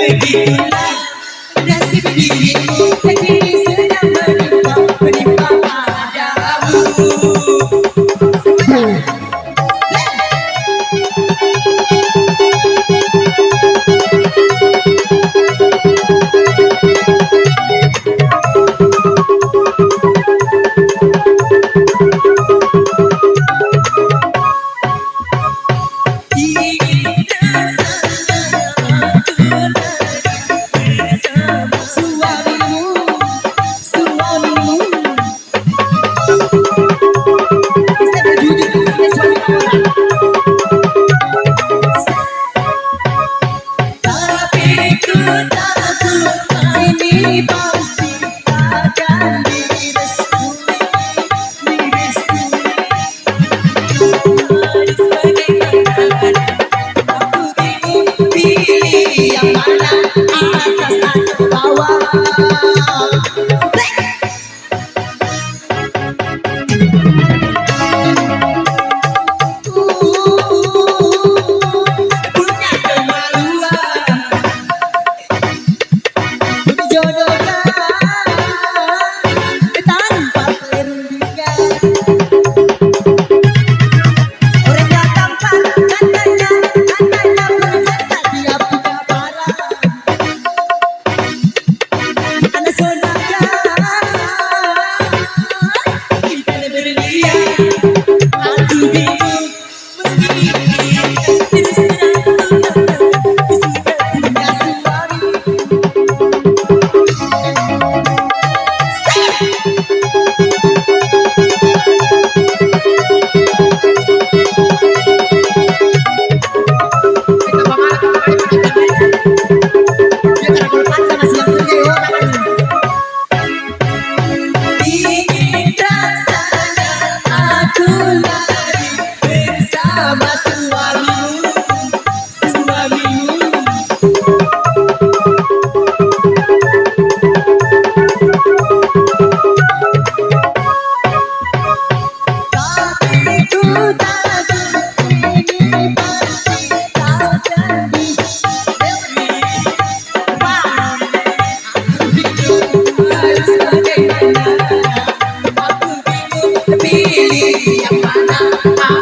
Begitulah nasib diriku, kini sedang menimpa padamu. Yang mana atas atau bawah. Punya kemaluan dijodohkan tanpa perundingan. Orang yang tampan katanya berjasa, dia punya barang. Anak sonaka kita berlian. Aku bingung menginginkan terus terang sudah punya suami. Ingin rasanya aku lari bersama suamimu. Tapi ku tahu ini pasti tak jadi. Aku bingung harus bagaimana. Aku bingung pilih yang mana.